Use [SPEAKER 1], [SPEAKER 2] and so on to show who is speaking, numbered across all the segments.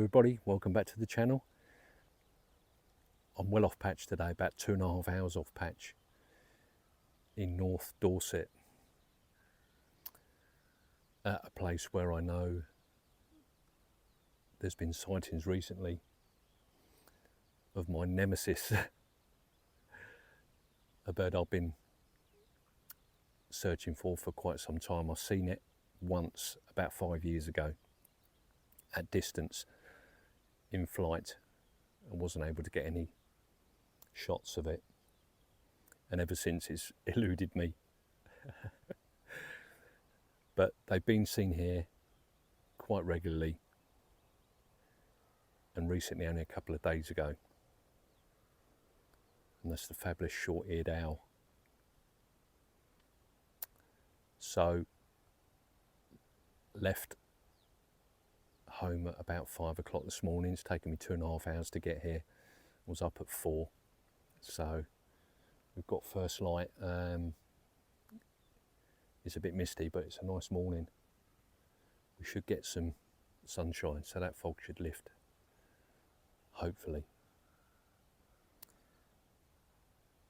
[SPEAKER 1] everybody, welcome back to the channel. I'm well off patch today, about 2.5 hours off patch in North Dorset, at a place where I know there's been sightings recently of my nemesis, a bird I've been searching for quite some time. I've seen it once about 5 years ago at distance in flight and wasn't able to get any shots of it, and ever since it's eluded me. But they've been seen here quite regularly, and recently only a couple of days ago, and that's the fabulous short-eared owl. So left home at about 5 o'clock this morning. It's taken me 2.5 hours to get here. I was up at 4, so we've got first light. It's a bit misty, but it's a nice morning. We should get some sunshine, so that fog should lift, hopefully,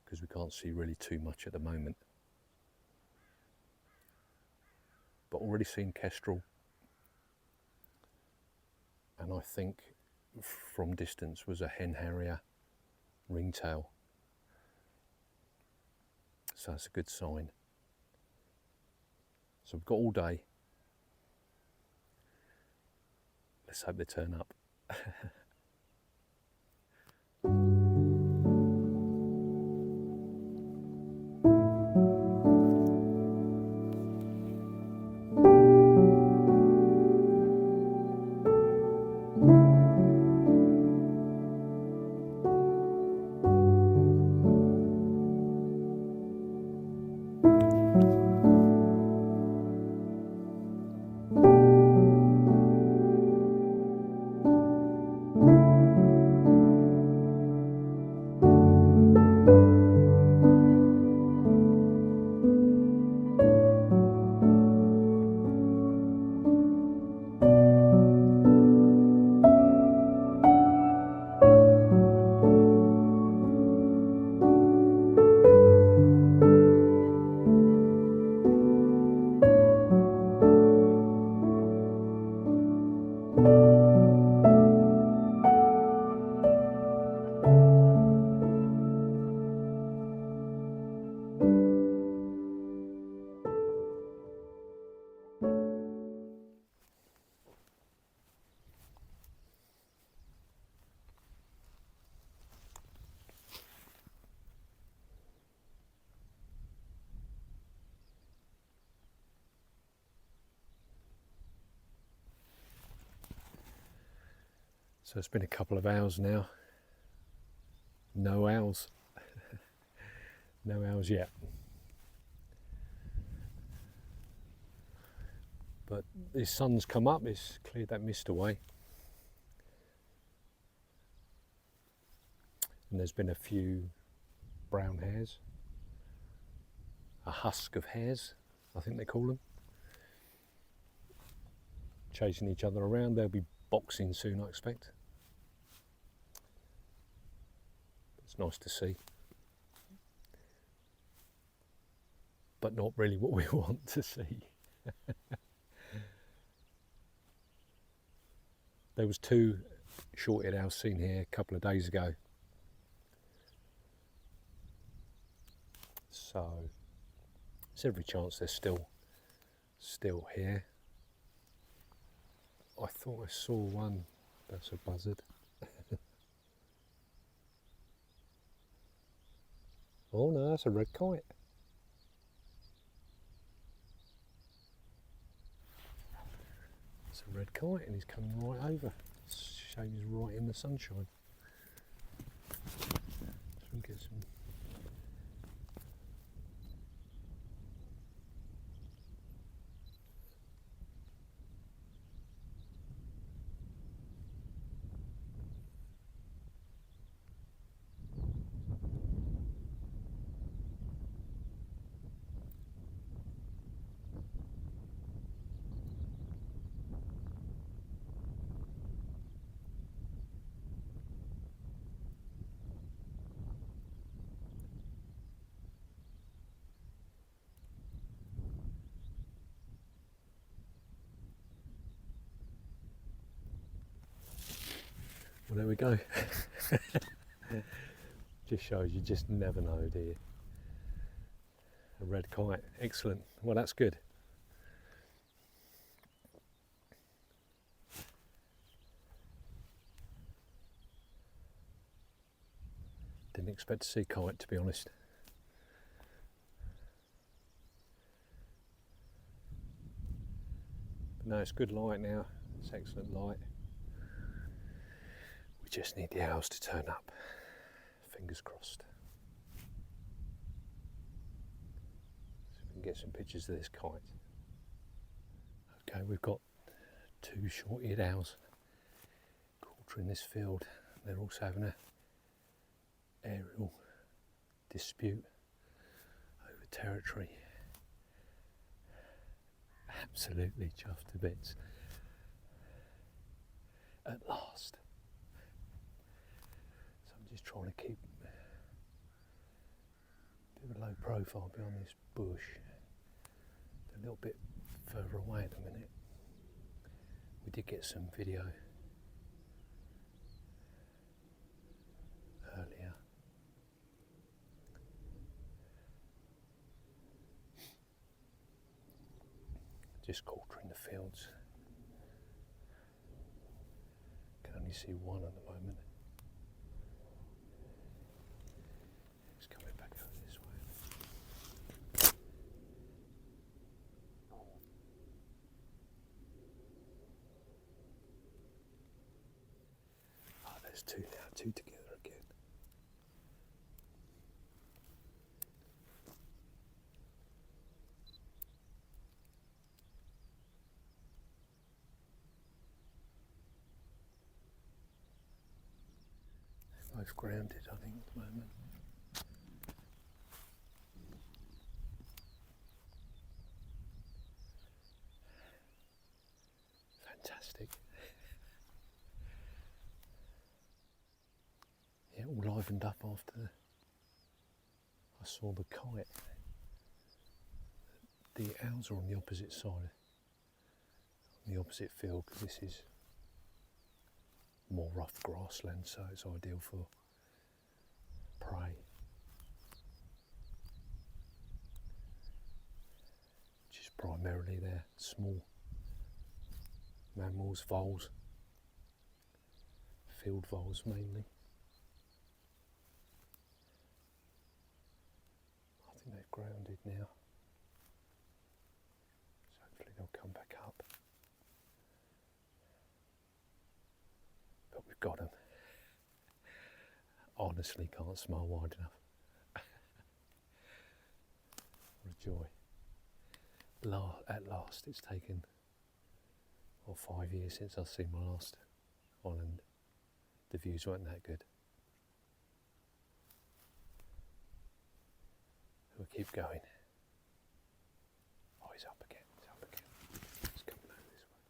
[SPEAKER 1] because we can't see really too much at the moment. But already seen kestrel, and I think from distance was a hen harrier ringtail, so that's a good sign. So we've got all day. Let's hope they turn up. So it's been a couple of hours now. No owls. No owls yet. But the sun's come up, it's cleared that mist away. And there's been a few brown hares. A husk of hares, I think they call them. Chasing each other around. They'll be boxing soon, I expect. It's nice to see, but not really what we want to see. There was 2 short-eared owls seen here a couple of days ago, so there's every chance they're still here. I thought I saw one. That's a buzzard. Oh no, that's a red kite. It's a red kite, and he's coming right over. It's a shame he's right in the sunshine. Let's get some. Well, there we go. Just shows you just never know, do you? A red kite, excellent. Well, that's good. Didn't expect to see kite, to be honest. But no, it's good light now. It's excellent light. We just need the owls to turn up. Fingers crossed. So we can get some pictures of this kite. Okay, we've got 2 short-eared owls quartering this field. They're also having a aerial dispute over territory. Absolutely chuffed to bits. At last. So I'm just trying to keep a bit of a low profile behind this bush. A little bit further away at the minute. We did get some video earlier. Just quartering the fields. Can only see one at the moment. It's coming back over this way. Ah, there's 2 now, 2 together again. Both grounded, I think, at the moment. Fantastic. Yeah, all livened up after I saw the kite. The owls are on the opposite side, on the opposite field, because this is more rough grassland, so it's ideal for prey. Which is primarily their small mammals, voles, field voles mainly. I think they've grounded now, so hopefully they'll come back up. But we've got them. Honestly, can't smile wide enough. What a joy. At last, it's taken 5 years since I've seen my last one, and the views weren't that good. We'll keep going. Oh, he's up again, he's up again. He's coming over this way.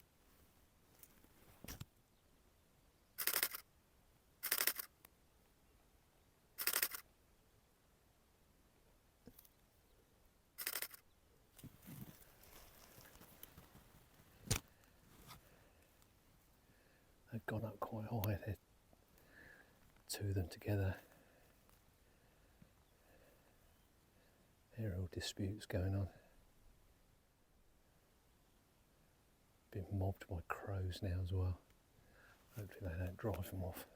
[SPEAKER 1] They've gone up quite high, they're 2 of them together. Aerial disputes going on. Been mobbed by crows now as well. Hopefully they don't drive them off.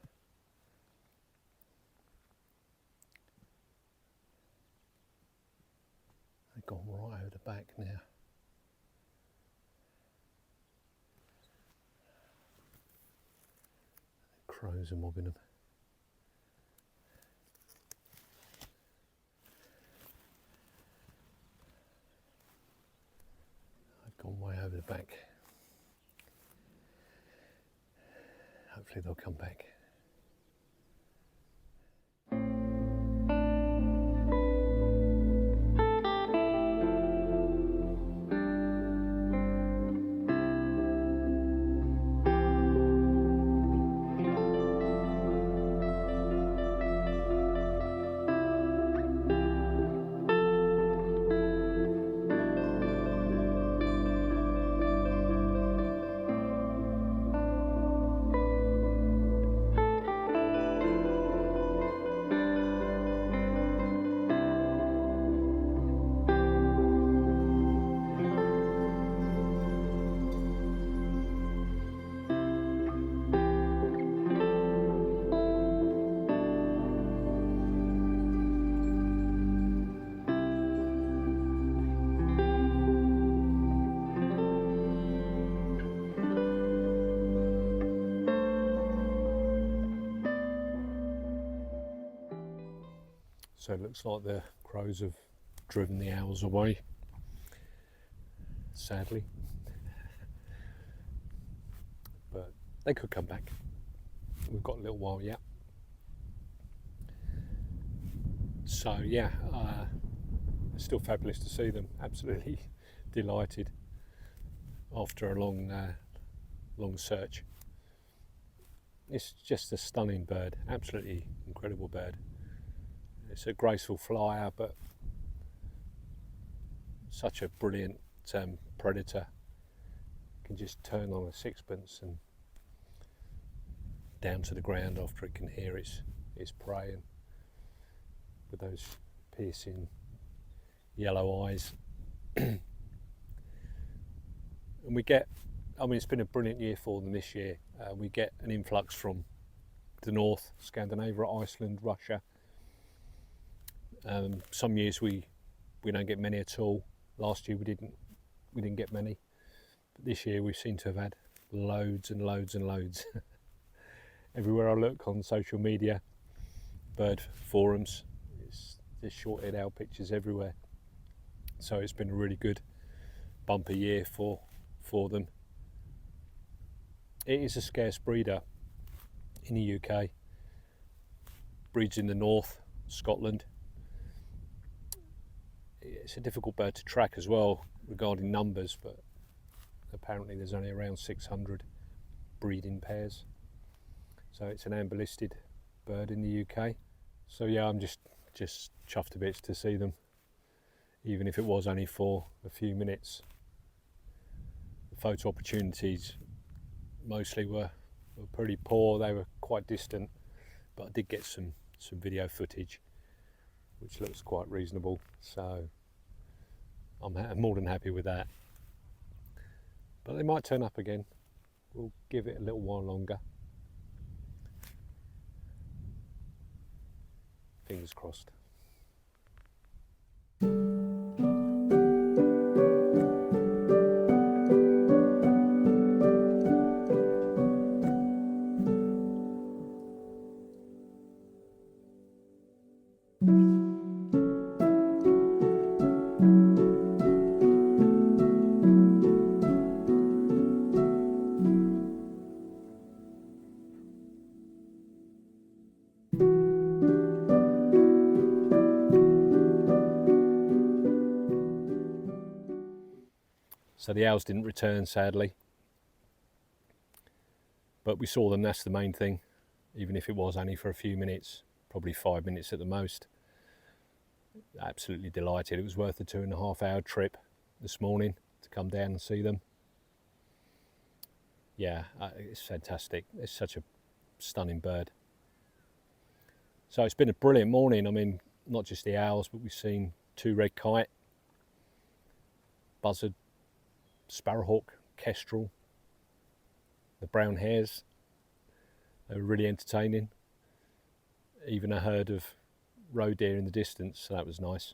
[SPEAKER 1] They've gone right over the back now. The crows are mobbing them. Gone way over the back. Hopefully they'll come back. So it looks like the crows have driven the owls away, sadly. But they could come back. We've got a little while yet. So yeah, it's still fabulous to see them. Absolutely delighted after a long search. It's just a stunning bird, absolutely incredible bird. It's a graceful flyer, but such a brilliant predator. Can just turn on a sixpence and down to the ground after it can hear its prey, and with those piercing yellow eyes. And we get, I mean, it's been a brilliant year for them this year. We get an influx from the north, Scandinavia, Iceland, Russia. Some years we don't get many at all. Last year we didn't get many, but this year we seem to have had loads and loads and loads. Everywhere I look on social media, bird forums, it's just short-eared owl pictures everywhere. So it's been a really good bumper year for them. It is a scarce breeder in the UK. Breeds in the north, Scotland. It's a difficult bird to track as well regarding numbers, but apparently there's only around 600 breeding pairs. So it's an amber listed bird in the UK. So yeah, I'm just chuffed to bits to see them, even if it was only for a few minutes. The photo opportunities mostly were pretty poor. They were quite distant, but I did get some video footage, which looks quite reasonable. So I'm more than happy with that. But they might turn up again. We'll give it a little while longer. Fingers crossed. So the owls didn't return, sadly, but we saw them. That's the main thing, even if it was only for a few minutes, probably 5 minutes at the most. Absolutely delighted. It was worth the 2.5 hour trip this morning to come down and see them. Yeah, it's fantastic. It's such a stunning bird. So it's been a brilliant morning. I mean, not just the owls, but we've seen 2 red kite, buzzard, sparrowhawk, kestrel, the brown hares. They were really entertaining. Even a herd of roe deer in the distance, so that was nice.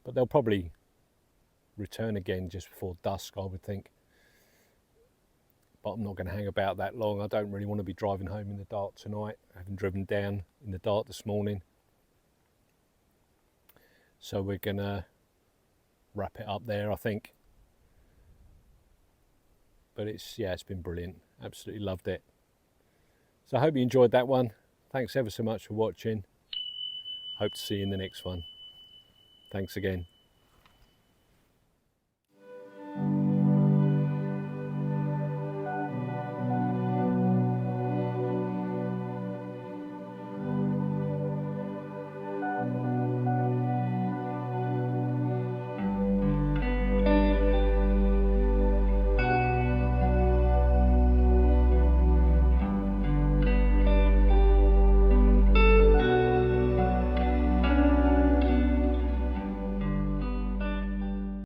[SPEAKER 1] But they'll probably return again just before dusk, I would think. But I'm not going to hang about that long. I don't really want to be driving home in the dark tonight, having driven down in the dark this morning. So we're going to wrap it up there, I think. But it's been brilliant. Absolutely loved it. So I hope you enjoyed that one. Thanks ever so much for watching. Hope to see you in the next one. Thanks again.